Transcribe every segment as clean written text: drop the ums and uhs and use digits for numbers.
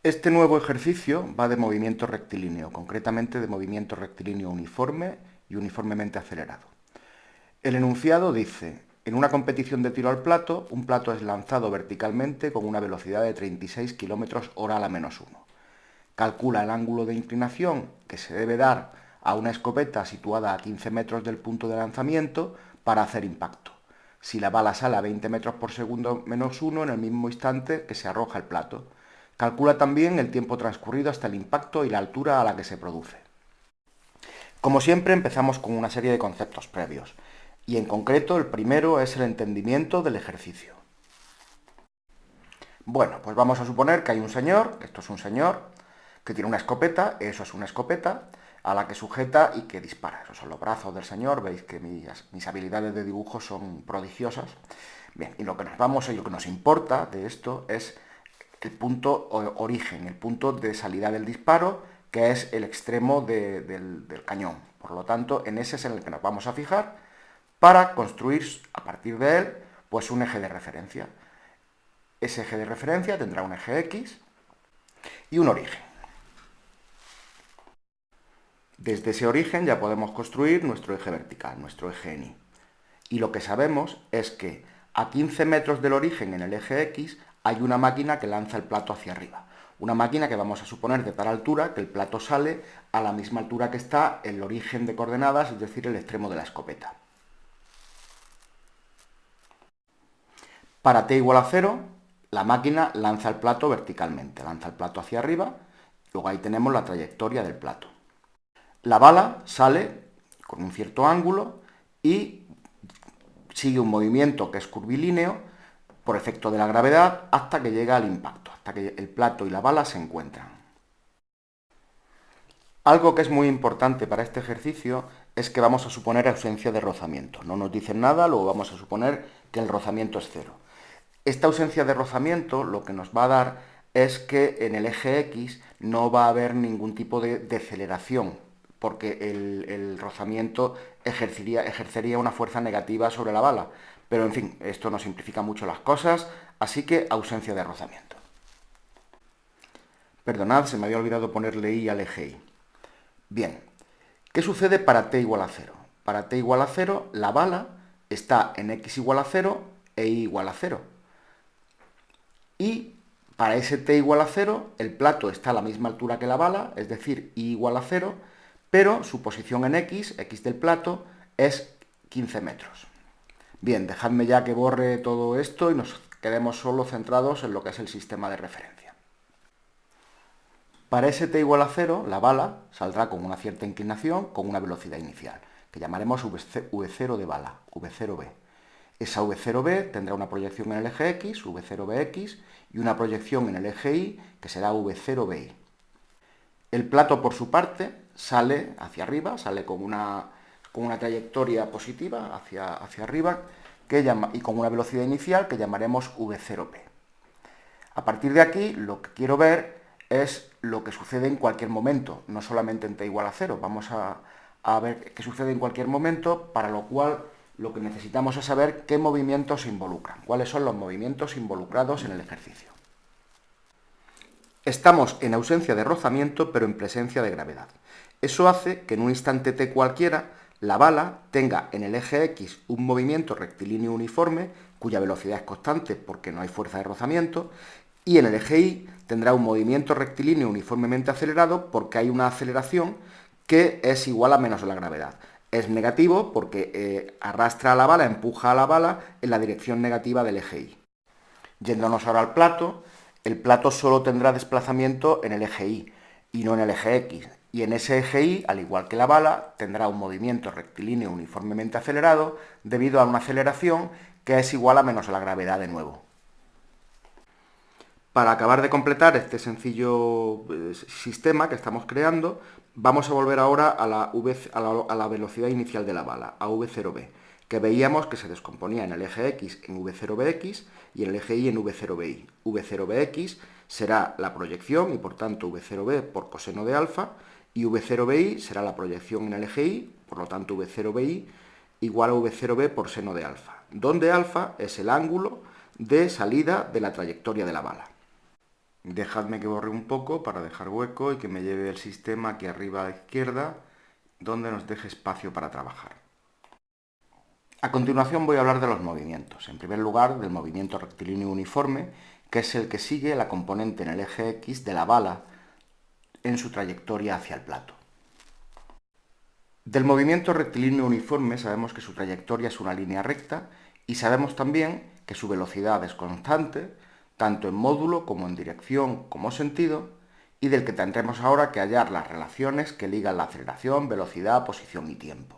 Este nuevo ejercicio va de movimiento rectilíneo, concretamente de movimiento rectilíneo uniforme y uniformemente acelerado. El enunciado dice: en una competición de tiro al plato, un plato es lanzado verticalmente con una velocidad de 36 km/h a la -1. Calcula el ángulo de inclinación que se debe dar a una escopeta situada a 15 metros del punto de lanzamiento para hacer impacto, si la bala sale a 20 metros por segundo -1 en el mismo instante que se arroja el plato. Calcula también el tiempo transcurrido hasta el impacto y la altura a la que se produce. Como siempre, empezamos con una serie de conceptos previos, y en concreto el primero es el entendimiento del ejercicio. Bueno, pues vamos a suponer que hay un señor, esto es un señor, que tiene una escopeta, eso es una escopeta, a la que sujeta y que dispara. Esos son los brazos del señor, veis que mis habilidades de dibujo son prodigiosas. Bien, y lo que nos vamos y lo que nos importa de esto es el punto origen, el punto de salida del disparo, que es el extremo del cañón. Por lo tanto, en ese es en el que nos vamos a fijar para construir a partir de él pues un eje de referencia. Ese eje de referencia tendrá un eje X y un origen. Desde ese origen ya podemos construir nuestro eje vertical, nuestro eje en Y. Y lo que sabemos es que a 15 metros del origen en el eje X hay una máquina que lanza el plato hacia arriba. Una máquina que vamos a suponer de tal altura que el plato sale a la misma altura que está el origen de coordenadas, es decir, el extremo de la escopeta. Para t igual a 0, la máquina lanza el plato verticalmente, lanza el plato hacia arriba, luego ahí tenemos la trayectoria del plato. La bala sale con un cierto ángulo y sigue un movimiento que es curvilíneo por efecto de la gravedad hasta que llega al impacto, hasta que el plato y la bala se encuentran. Algo que es muy importante para este ejercicio es que vamos a suponer ausencia de rozamiento. No nos dicen nada, luego vamos a suponer que el rozamiento es cero. Esta ausencia de rozamiento lo que nos va a dar es que en el eje X no va a haber ningún tipo de deceleración, porque el rozamiento ejercería una fuerza negativa sobre la bala. Pero en fin, esto nos simplifica mucho las cosas, así que ausencia de rozamiento. Perdonad, se me había olvidado ponerle I al eje Y. Bien, ¿qué sucede para t igual a 0? Para t igual a 0, la bala está en x igual a 0 e y igual a 0. Y para ese t igual a 0, el plato está a la misma altura que la bala, es decir, y igual a 0, pero su posición en x del plato, es 15 metros. Bien, dejadme ya que borre todo esto y nos quedemos solo centrados en lo que es el sistema de referencia. Para ese t igual a 0, la bala saldrá con una cierta inclinación con una velocidad inicial, que llamaremos v0 de bala, v0b. Esa v0b tendrá una proyección en el eje x, v0bx, y una proyección en el eje y, que será v0bi. El plato, por su parte, sale hacia arriba, sale con una trayectoria positiva hacia arriba y con una velocidad inicial que llamaremos v0p. A partir de aquí, lo que quiero ver es lo que sucede en cualquier momento, no solamente en t igual a 0. Vamos a ver qué sucede en cualquier momento, para lo cual lo que necesitamos es saber qué movimientos se involucran, cuáles son los movimientos involucrados en el ejercicio. Estamos en ausencia de rozamiento, pero en presencia de gravedad. Eso hace que en un instante t cualquiera, la bala tenga en el eje X un movimiento rectilíneo uniforme, cuya velocidad es constante porque no hay fuerza de rozamiento, y en el eje Y tendrá un movimiento rectilíneo uniformemente acelerado porque hay una aceleración que es igual a menos la gravedad. Es negativo porque arrastra a la bala, empuja a la bala en la dirección negativa del eje Y. Yéndonos ahora al plato, el plato solo tendrá desplazamiento en el eje Y y no en el eje X. Y en ese eje Y, al igual que la bala, tendrá un movimiento rectilíneo uniformemente acelerado debido a una aceleración que es igual a menos la gravedad de nuevo. Para acabar de completar este sencillo sistema que estamos creando, vamos a volver ahora a la velocidad inicial de la bala, a v0b, que veíamos que se descomponía en el eje X en v0bx y en el eje Y en v0bi. v0bx será la proyección y por tanto v0b por coseno de alfa, y v0bi será la proyección en el eje Y, por lo tanto v0bi igual a v0b por seno de alfa, donde alfa es el ángulo de salida de la trayectoria de la bala. Dejadme que borre un poco para dejar hueco y que me lleve el sistema aquí arriba a la izquierda, donde nos deje espacio para trabajar. A continuación voy a hablar de los movimientos. En primer lugar, del movimiento rectilíneo uniforme, que es el que sigue la componente en el eje X de la bala en su trayectoria hacia el plato. Del movimiento rectilíneo uniforme sabemos que su trayectoria es una línea recta y sabemos también que su velocidad es constante, tanto en módulo como en dirección como sentido, y del que tendremos ahora que hallar las relaciones que ligan la aceleración, velocidad, posición y tiempo.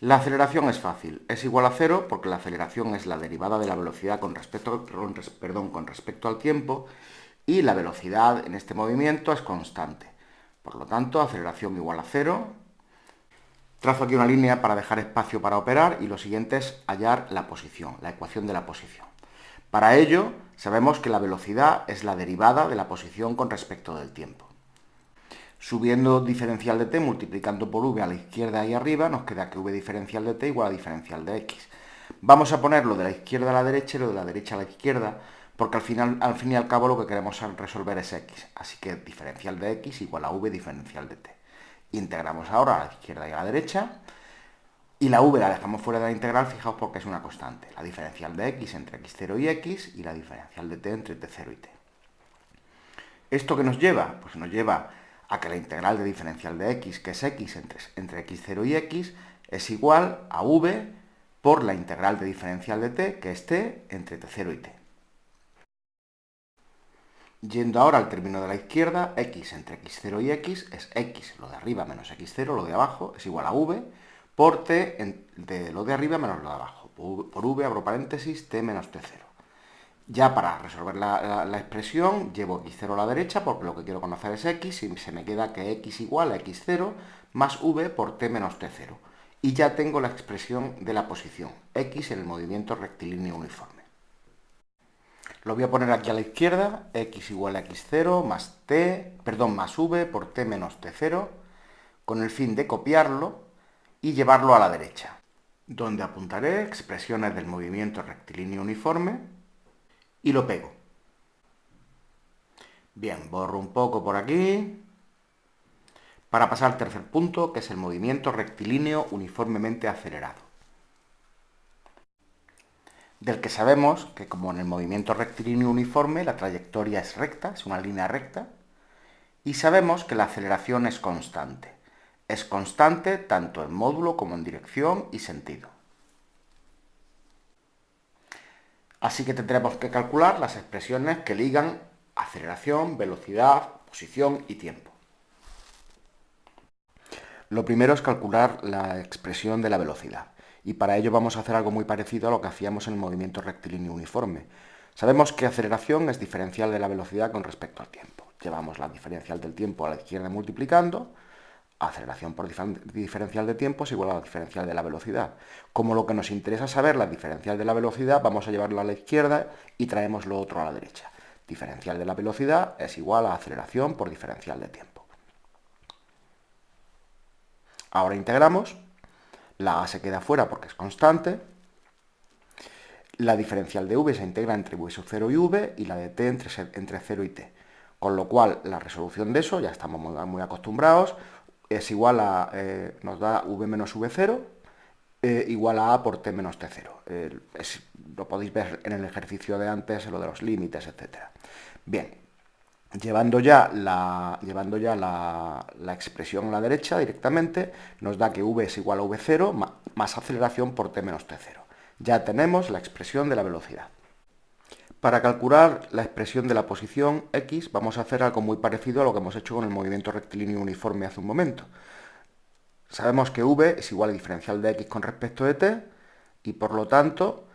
La aceleración es fácil, es igual a cero porque la aceleración es la derivada de la velocidad con respecto al tiempo y la velocidad en este movimiento es constante. Por lo tanto, aceleración igual a cero. Trazo aquí una línea para dejar espacio para operar y lo siguiente es hallar la posición, la ecuación de la posición. Para ello, sabemos que la velocidad es la derivada de la posición con respecto del tiempo. Subiendo diferencial de t multiplicando por v a la izquierda y arriba, nos queda que v diferencial de t igual a diferencial de x. Vamos a ponerlo de la izquierda a la derecha y lo de la derecha a la izquierda, porque al fin y al cabo lo que queremos resolver es x. Así que diferencial de x igual a v diferencial de t. Integramos ahora a la izquierda y a la derecha. Y la v la dejamos fuera de la integral, fijaos porque es una constante. La diferencial de x entre x0 y x y la diferencial de t entre t0 y t. ¿Esto qué nos lleva? Pues nos lleva a que la integral de diferencial de x, que es x entre x0 y x, es igual a v por la integral de diferencial de t, que es t entre t0 y t. Yendo ahora al término de la izquierda, x entre x0 y x es x, lo de arriba menos x0, lo de abajo, es igual a v, por t de lo de arriba menos lo de abajo. Por v, abro paréntesis, t menos t0. Ya para resolver la expresión, llevo x0 a la derecha, porque lo que quiero conocer es x, y se me queda que x igual a x0 más v por t menos t0. Y ya tengo la expresión de la posición, x en el movimiento rectilíneo uniforme. Lo voy a poner aquí a la izquierda, x igual a x0 más v por t menos t0, con el fin de copiarlo y llevarlo a la derecha, donde apuntaré expresiones del movimiento rectilíneo uniforme y lo pego. Bien, borro un poco por aquí para pasar al tercer punto, que es el movimiento rectilíneo uniformemente acelerado, del que sabemos que como en el movimiento rectilíneo uniforme la trayectoria es recta, es una línea recta, y sabemos que la aceleración es constante. Es constante tanto en módulo como en dirección y sentido. Así que tendremos que calcular las expresiones que ligan aceleración, velocidad, posición y tiempo. Lo primero es calcular la expresión de la velocidad. Y para ello vamos a hacer algo muy parecido a lo que hacíamos en el movimiento rectilíneo uniforme. Sabemos que aceleración es diferencial de la velocidad con respecto al tiempo. Llevamos la diferencial del tiempo a la izquierda multiplicando. Aceleración por diferencial de tiempo es igual a la diferencial de la velocidad. Como lo que nos interesa saber la diferencial de la velocidad, vamos a llevarlo a la izquierda y traemos lo otro a la derecha. Diferencial de la velocidad es igual a aceleración por diferencial de tiempo. Ahora integramos. La a se queda fuera porque es constante. La diferencial de v se integra entre v sub 0 y v y la de t entre 0 y t. Con lo cual, la resolución de eso, ya estamos muy acostumbrados, es igual a, nos da v menos v0, igual a por t menos t0. Lo podéis ver en el ejercicio de antes, en lo de los límites, etc. Bien, llevando ya la expresión a la derecha directamente, nos da que v es igual a v0 más aceleración por t menos t0. Ya tenemos la expresión de la velocidad. Para calcular la expresión de la posición x vamos a hacer algo muy parecido a lo que hemos hecho con el movimiento rectilíneo uniforme hace un momento. Sabemos que v es igual a diferencial de x con respecto de t y por lo tanto,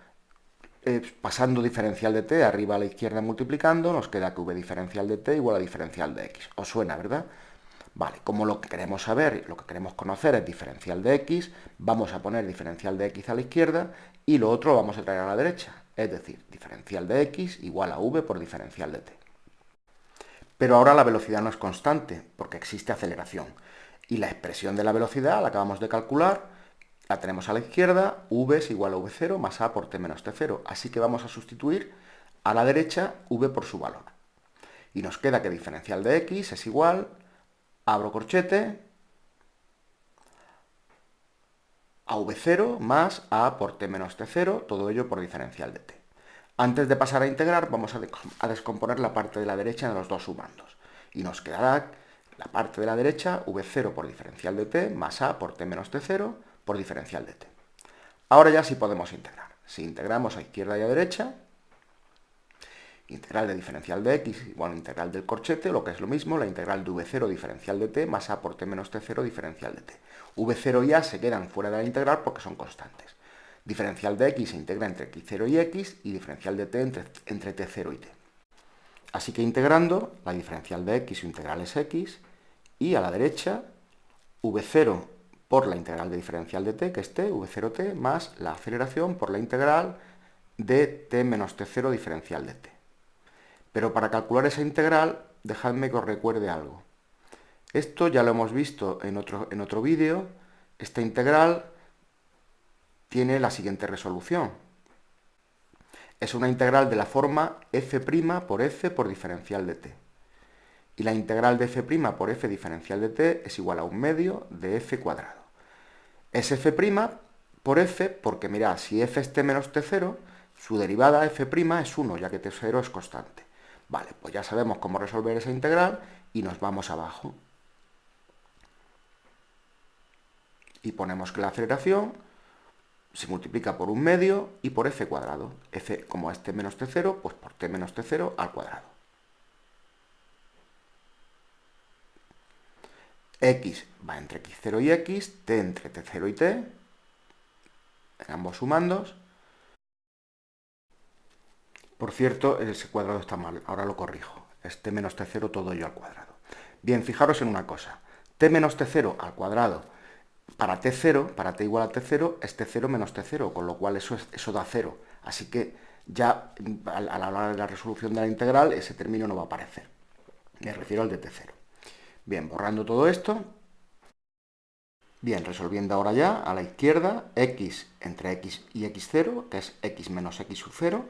pasando diferencial de t arriba a la izquierda multiplicando, nos queda que v diferencial de t igual a diferencial de x. ¿Os suena, verdad? Vale, como lo que queremos saber, lo que queremos conocer es diferencial de x, vamos a poner diferencial de x a la izquierda y lo otro lo vamos a traer a la derecha. Es decir, diferencial de x igual a v por diferencial de t. Pero ahora la velocidad no es constante, porque existe aceleración. Y la expresión de la velocidad la acabamos de calcular, la tenemos a la izquierda, v es igual a v0 más a por t menos t0. Así que vamos a sustituir a la derecha v por su valor. Y nos queda que diferencial de x es igual, abro corchete, a v0 más a por t menos t0, todo ello por diferencial de t. Antes de pasar a integrar, vamos a descomponer la parte de la derecha de los dos sumandos. Y nos quedará la parte de la derecha, v0 por diferencial de t, más a por t menos t0 por diferencial de t. Ahora ya sí podemos integrar. Si integramos a izquierda y a derecha, integral de diferencial de x igual a integral del corchete, lo que es lo mismo, la integral de v0 diferencial de t más a por t menos t0 diferencial de t. v0 y a se quedan fuera de la integral porque son constantes. Diferencial de x se integra entre x0 y x y diferencial de t entre t0 y t. Así que integrando, la diferencial de x, su integral es x, y a la derecha, v0 por la integral de diferencial de t, que es t, v0t, más la aceleración por la integral de t menos t0 diferencial de t. Pero para calcular esa integral, dejadme que os recuerde algo. Esto ya lo hemos visto en otro vídeo. Esta integral tiene la siguiente resolución. Es una integral de la forma f' por f por diferencial de t. Y la integral de f' por f diferencial de t es igual a 1/2 de f cuadrado. Es f' por f porque, mirad, si f es t menos t0, su derivada f' es 1, ya que t0 es constante. Vale, pues ya sabemos cómo resolver esa integral y nos vamos abajo. Y ponemos que la aceleración se multiplica por 1/2 y por f cuadrado. F, como es t menos t0, pues por t menos t0 al cuadrado. X va entre x0 y x, t entre t0 y t, en ambos sumandos. Por cierto, ese cuadrado está mal, ahora lo corrijo. Es t menos t0 todo ello al cuadrado. Bien, fijaros en una cosa. T menos t0 al cuadrado para t0, para t igual a t0, es t0 menos t0, con lo cual eso da 0. Así que ya al hablar de la resolución de la integral, ese término no va a aparecer. Me refiero al de t0. Bien, borrando todo esto. Bien, resolviendo ahora ya a la izquierda, x entre x y x0, que es x menos x sub 0,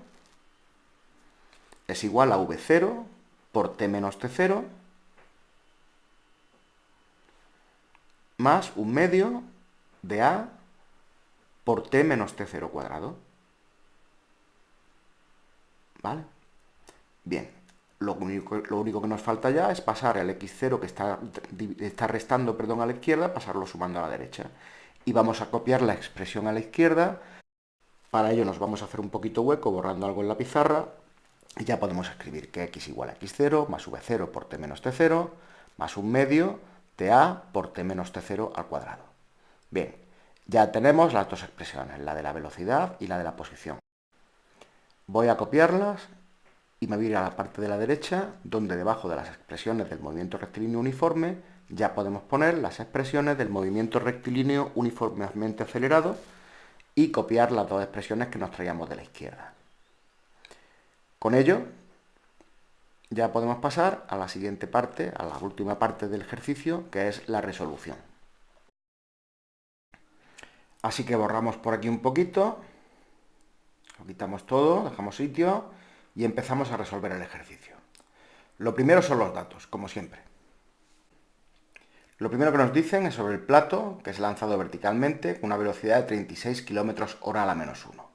es igual a v0 por t menos t0 más 1/2 de a por t menos t0 cuadrado. ¿Vale? Bien, lo único que nos falta ya es pasar el x0 que está restando, perdón, a la izquierda, pasarlo sumando a la derecha. Y vamos a copiar la expresión a la izquierda. Para ello nos vamos a hacer un poquito hueco borrando algo en la pizarra. Y ya podemos escribir que x igual a x0 más v0 por t menos t0 más 1/2 ta por t menos t0 al cuadrado. Bien, ya tenemos las dos expresiones, la de la velocidad y la de la posición. Voy a copiarlas y me voy a ir a la parte de la derecha, donde debajo de las expresiones del movimiento rectilíneo uniforme ya podemos poner las expresiones del movimiento rectilíneo uniformemente acelerado y copiar las dos expresiones que nos traíamos de la izquierda. Con ello, ya podemos pasar a la siguiente parte, a la última parte del ejercicio, que es la resolución. Así que borramos por aquí un poquito, lo quitamos todo, dejamos sitio y empezamos a resolver el ejercicio. Lo primero son los datos, como siempre. Lo primero que nos dicen es sobre el plato, que es lanzado verticalmente con una velocidad de 36 km/h a la menos 1.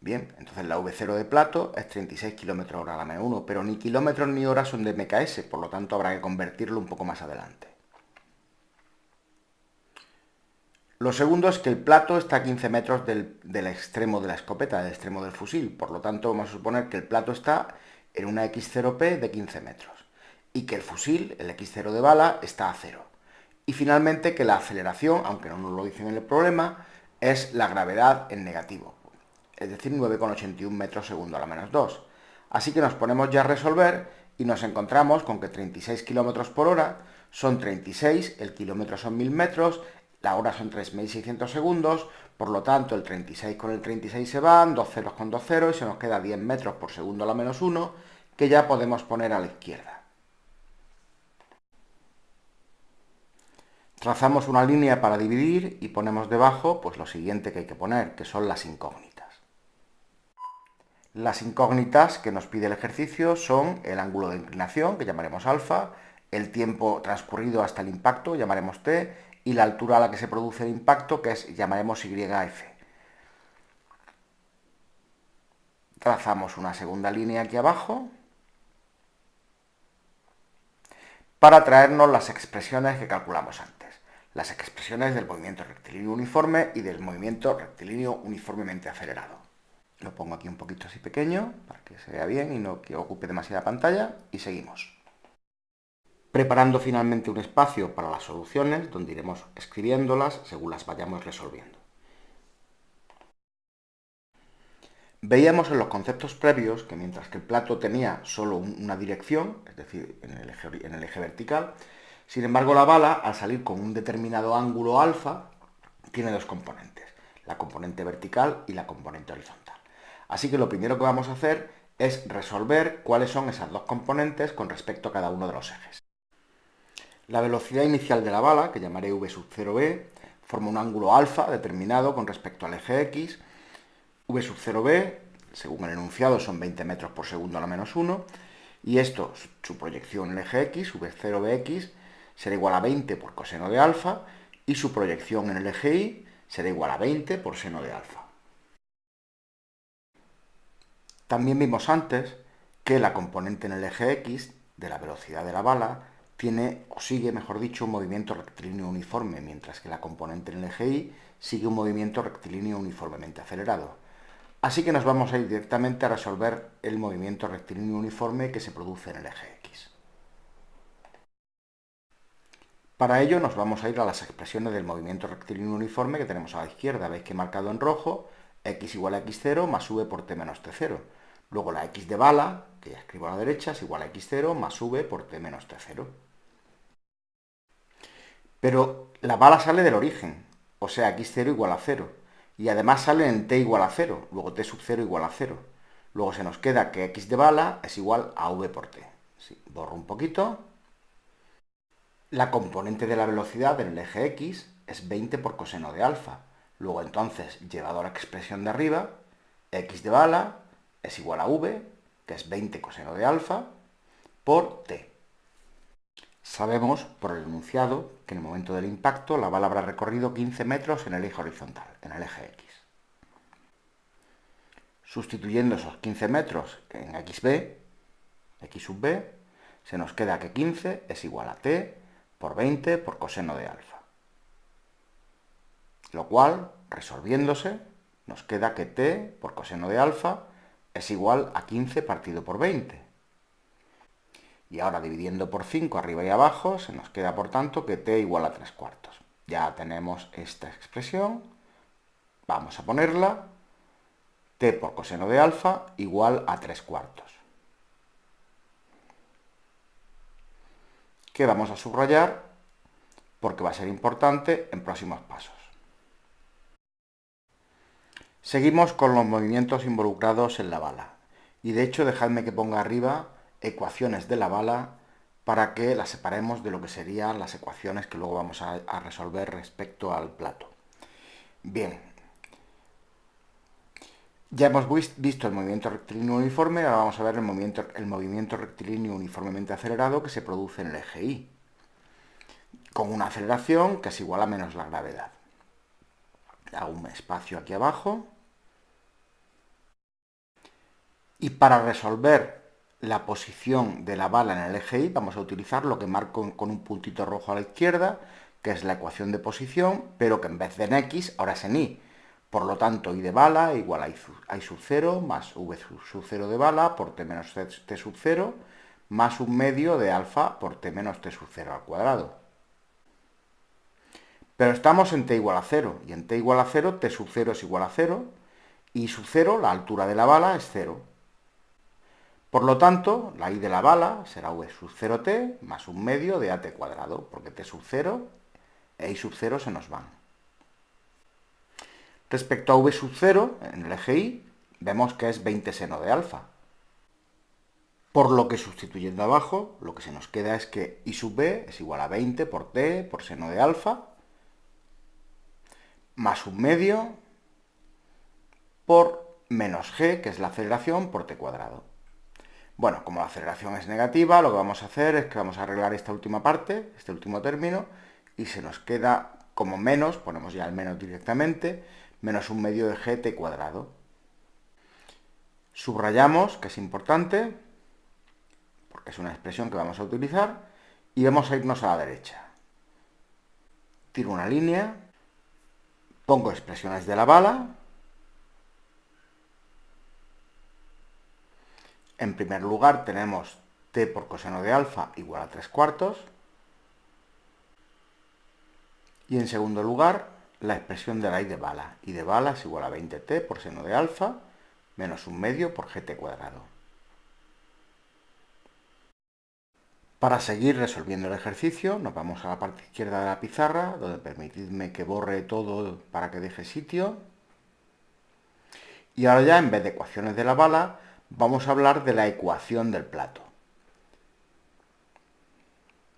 Bien, entonces la v0 de plato es 36 km/h a la menos 1, pero ni kilómetros ni horas son de MKS, por lo tanto habrá que convertirlo un poco más adelante. Lo segundo es que el plato está a 15 metros del extremo de la escopeta, del extremo del fusil, por lo tanto vamos a suponer que el plato está en una x0p de 15 metros y que el fusil, el x0 de bala, está a 0. Y finalmente que la aceleración, aunque no nos lo dicen en el problema, es la gravedad en negativo, es decir, 9,81 metros segundo a la menos 2. Así que nos ponemos ya a resolver y nos encontramos con que 36 km por hora son 36, el kilómetro son 1000 metros, la hora son 3600 segundos, por lo tanto el 36 con el 36 se van, 2 ceros con 2 ceros y se nos queda 10 metros por segundo a la menos 1, que ya podemos poner a la izquierda. Trazamos una línea para dividir y ponemos debajo pues lo siguiente que hay que poner, que son las incógnitas. Las incógnitas que nos pide el ejercicio son el ángulo de inclinación, que llamaremos alfa, el tiempo transcurrido hasta el impacto, llamaremos t, y la altura a la que se produce el impacto, que llamaremos yf. Trazamos una segunda línea aquí abajo para traernos las expresiones que calculamos antes. Las expresiones del movimiento rectilíneo uniforme y del movimiento rectilíneo uniformemente acelerado. Lo pongo aquí un poquito así pequeño para que se vea bien y no que ocupe demasiada pantalla, y seguimos. Preparando finalmente un espacio para las soluciones donde iremos escribiéndolas según las vayamos resolviendo. Veíamos en los conceptos previos que mientras que el plato tenía solo una dirección, es decir, en el eje vertical, sin embargo la bala, al salir con un determinado ángulo alfa, tiene dos componentes, la componente vertical y la componente horizontal. Así que lo primero que vamos a hacer es resolver cuáles son esas dos componentes con respecto a cada uno de los ejes. La velocidad inicial de la bala, que llamaré v sub 0b, forma un ángulo alfa determinado con respecto al eje x. V sub 0b, según el enunciado, son 20 metros por segundo a la menos 1, y esto, su proyección en el eje x, v0bx, será igual a 20 por coseno de alfa, y su proyección en el eje y será igual a 20 por seno de alfa. También vimos antes que la componente en el eje x de la velocidad de la bala tiene, o sigue, mejor dicho, un movimiento rectilíneo uniforme, mientras que la componente en el eje y sigue un movimiento rectilíneo uniformemente acelerado. Así que nos vamos a ir directamente a resolver el movimiento rectilíneo uniforme que se produce en el eje x. Para ello nos vamos a ir a las expresiones del movimiento rectilíneo uniforme que tenemos a la izquierda. Veis que he marcado en rojo x igual a x0 más v por t menos t0. Luego la x de bala, que ya escribo a la derecha, es igual a x0 más v por t menos t0. Pero la bala sale del origen, o sea, x0 igual a 0. Y además sale en t igual a 0, luego t sub 0 igual a 0. Luego se nos queda que x de bala es igual a v por t. Sí, borro un poquito. La componente de la velocidad en el eje x es 20 por coseno de alfa. Luego entonces, llevado a la expresión de arriba, x de bala es igual a v, que es 20 coseno de alfa, por t. Sabemos, por el enunciado, que en el momento del impacto la bala habrá recorrido 15 metros en el eje horizontal, en el eje x. Sustituyendo esos 15 metros en xb, x sub b, se nos queda que 15 es igual a t por 20 por coseno de alfa. Lo cual, resolviéndose, nos queda que t por coseno de alfa es igual a 15 partido por 20. Y ahora dividiendo por 5 arriba y abajo, se nos queda por tanto que t igual a 3/4. Ya tenemos esta expresión, vamos a ponerla, t por coseno de alfa igual a 3/4. Que vamos a subrayar porque va a ser importante en próximos pasos. Seguimos con los movimientos involucrados en la bala. Y de hecho, dejadme que ponga arriba ecuaciones de la bala para que las separemos de lo que serían las ecuaciones que luego vamos a resolver respecto al plato. Bien, ya hemos visto el movimiento rectilíneo uniforme, ahora vamos a ver el movimiento rectilíneo uniformemente acelerado que se produce en el eje y, con una aceleración que es igual a menos la gravedad. Hago un espacio aquí abajo. Y para resolver la posición de la bala en el eje y vamos a utilizar lo que marco con un puntito rojo a la izquierda, que es la ecuación de posición, pero que en vez de en x, ahora es en y. Por lo tanto, y de bala igual a i sub 0 más v sub 0 de bala por t menos t sub 0 más un medio de alfa por t menos t sub 0 al cuadrado. Pero estamos en t igual a 0, y en t igual a 0, t sub 0 es igual a 0, y sub 0, la altura de la bala, es 0. Por lo tanto, la i de la bala será v sub 0t más un medio de at cuadrado, porque t sub 0 e i sub 0 se nos van. Respecto a v sub 0, en el eje y, vemos que es 20 seno de alfa. Por lo que sustituyendo abajo, lo que se nos queda es que i sub b es igual a 20 por t por seno de alfa, más un medio por menos g, que es la aceleración, por t cuadrado. Bueno, como la aceleración es negativa, lo que vamos a hacer es que vamos a arreglar esta última parte, este último término, y se nos queda como menos, ponemos ya el menos directamente, menos 1/2 de gt cuadrado. Subrayamos, que es importante, porque es una expresión que vamos a utilizar, y vamos a irnos a la derecha. Tiro una línea, pongo expresiones de la bala. En primer lugar tenemos t por coseno de alfa igual a 3/4. Y en segundo lugar, la expresión de la I de bala. I de bala es igual a 20t por seno de alfa menos 1/2 por gt cuadrado. Para seguir resolviendo el ejercicio, nos vamos a la parte izquierda de la pizarra, donde permitidme que borre todo para que deje sitio. Y ahora ya, en vez de ecuaciones de la bala, vamos a hablar de la ecuación del plato.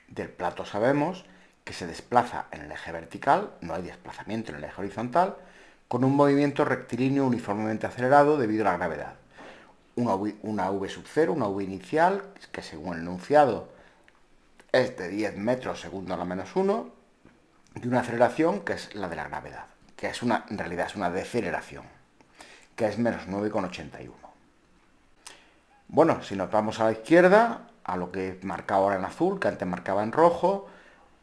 Del plato sabemos que se desplaza en el eje vertical, no hay desplazamiento en el eje horizontal, con un movimiento rectilíneo uniformemente acelerado debido a la gravedad. Una v sub 0, una v inicial, que según el enunciado es de 10 metros segundo a la menos 1, y una aceleración que es la de la gravedad, que es en realidad es una deceleración, que es menos 9,81. Bueno, si nos vamos a la izquierda, a lo que he marcado ahora en azul, que antes marcaba en rojo,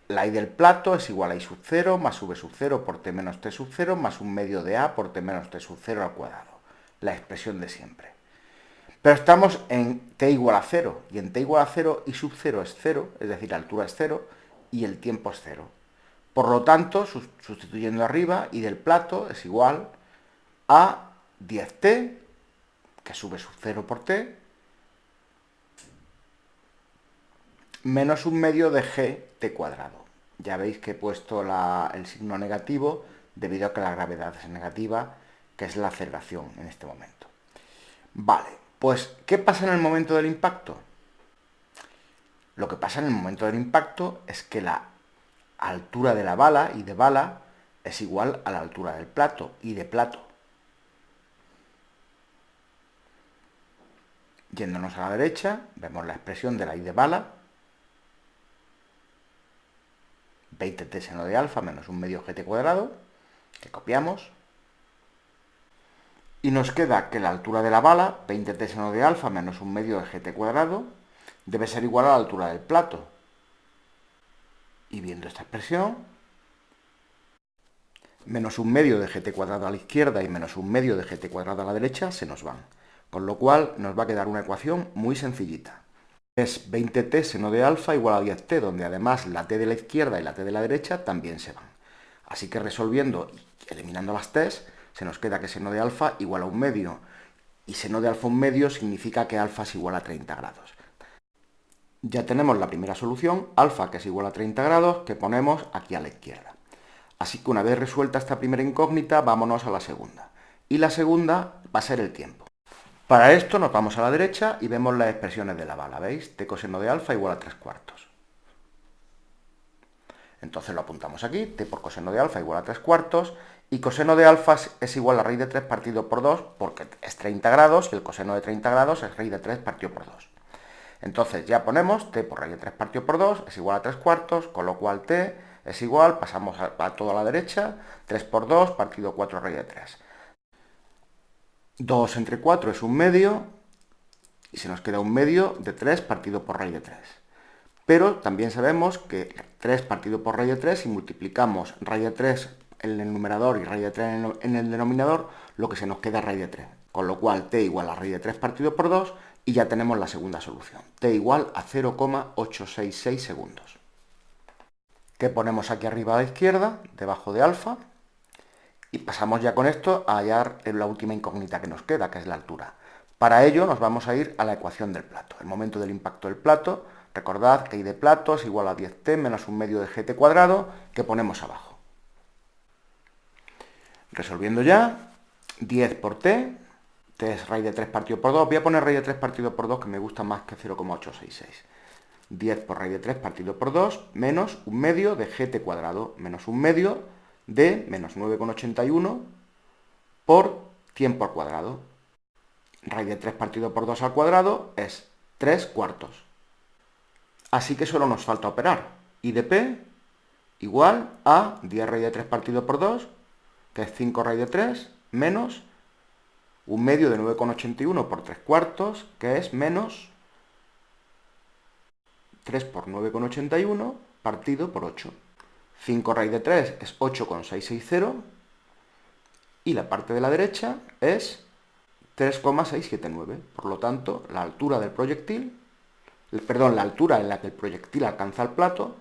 la I del plato es igual a I sub 0 más v sub 0 por t menos t sub 0 más 1/2 de a por t menos t sub 0 al cuadrado. La expresión de siempre. Pero estamos en t igual a 0, y en t igual a 0 I sub 0 es 0, es decir, la altura es 0, y el tiempo es 0. Por lo tanto, sustituyendo arriba, I del plato es igual a 10t, que es v sub 0 por t, menos 1/2 de gt cuadrado. Ya veis que he puesto el signo negativo debido a que la gravedad es negativa, que es la aceleración en este momento. Vale, pues, ¿qué pasa en el momento del impacto? Lo que pasa en el momento del impacto es que la altura de la bala, I de bala, es igual a la altura del plato, I de plato. Yéndonos a la derecha, vemos la expresión de la I de bala, 20t seno de alfa menos 1/2 gt cuadrado, que copiamos, y nos queda que la altura de la bala, 20t seno de alfa menos 1/2 de gt cuadrado, debe ser igual a la altura del plato. Y viendo esta expresión, menos 1/2 de gt cuadrado a la izquierda y menos 1/2 de gt cuadrado a la derecha se nos van. Con lo cual nos va a quedar una ecuación muy sencillita. Es 20t seno de alfa igual a 10t, donde además la t de la izquierda y la t de la derecha también se van. Así que resolviendo y eliminando las t's, se nos queda que seno de alfa igual a 1/2, y seno de alfa 1/2 significa que alfa es igual a 30 grados. Ya tenemos la primera solución, alfa, que es igual a 30 grados, que ponemos aquí a la izquierda. Así que una vez resuelta esta primera incógnita, vámonos a la segunda. Y la segunda va a ser el tiempo. Para esto nos vamos a la derecha y vemos las expresiones de la bala, ¿veis? T coseno de alfa igual a 3/4. Entonces lo apuntamos aquí, t por coseno de alfa igual a 3/4, y coseno de alfa es igual a raíz de 3 partido por 2, porque es 30 grados, y el coseno de 30 grados es raíz de 3 partido por 2. Entonces ya ponemos t por raíz de 3 partido por 2 es igual a 3/4, con lo cual t es igual, pasamos a todo a la derecha, 3 por 2 partido 4 raíz de 3. 2 entre 4 es 1/2, y se nos queda 1/2 de 3 partido por raíz de 3. Pero también sabemos que 3 partido por raíz de 3, si multiplicamos raíz de 3 en el numerador y raíz de 3 en el denominador, lo que se nos queda es raíz de 3. Con lo cual t igual a raíz de 3 partido por 2, y ya tenemos la segunda solución. T igual a 0,866 segundos. ¿Qué ponemos aquí arriba a la izquierda, debajo de alfa? Y pasamos ya con esto a hallar la última incógnita que nos queda, que es la altura. Para ello nos vamos a ir a la ecuación del plato. El momento del impacto del plato, recordad que I de plato es igual a 10t menos 1/2 de gt cuadrado, que ponemos abajo. Resolviendo ya, 10 por t, t es raíz de 3 partido por 2, voy a poner raíz de 3 partido por 2, que me gusta más que 0,866. 10 por raíz de 3 partido por 2, menos 1/2 de gt cuadrado, menos 1/2 de menos 9,81 por tiempo al cuadrado. raíz de 3 partido por 2 al cuadrado es 3 cuartos. Así que solo nos falta operar. I de P igual a 10 raíz de 3 partido por 2, que es 5 raíz de 3, menos un medio de 9,81 por 3 cuartos, que es menos 3 por 9,81 partido por 8. 5 raíz de 3 es 8,660 y la parte de la derecha es 3,679. Por lo tanto, la altura del proyectil, la altura en la que el proyectil alcanza el plato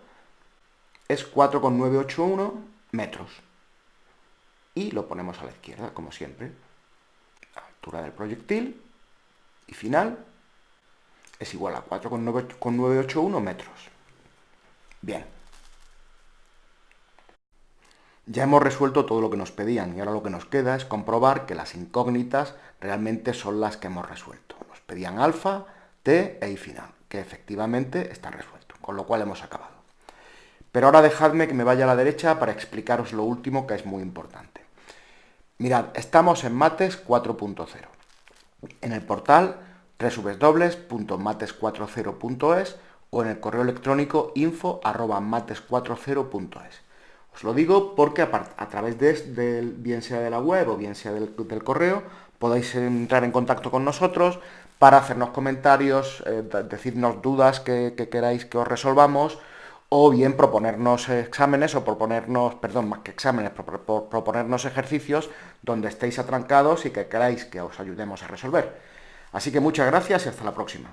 es 4,981 metros. Y lo ponemos a la izquierda, como siempre. La altura del proyectil y final es igual a 4,981 metros. Bien. Ya hemos resuelto todo lo que nos pedían y ahora lo que nos queda es comprobar que las incógnitas realmente son las que hemos resuelto. Nos pedían alfa, t e i final, que efectivamente está resuelto, con lo cual hemos acabado. Pero ahora dejadme que me vaya a la derecha para explicaros lo último, que es muy importante. Mirad, estamos en Mates 4.0. En el portal www.mates40.es o en el correo electrónico info@mates40.es. Os lo digo porque a través bien sea de la web o bien sea del correo, podéis entrar en contacto con nosotros para hacernos comentarios, decirnos dudas que queráis que os resolvamos, o bien proponernos exámenes, o proponernos, perdón, más que exámenes, proponernos ejercicios donde estéis atrancados y que queráis que os ayudemos a resolver. Así que muchas gracias y hasta la próxima.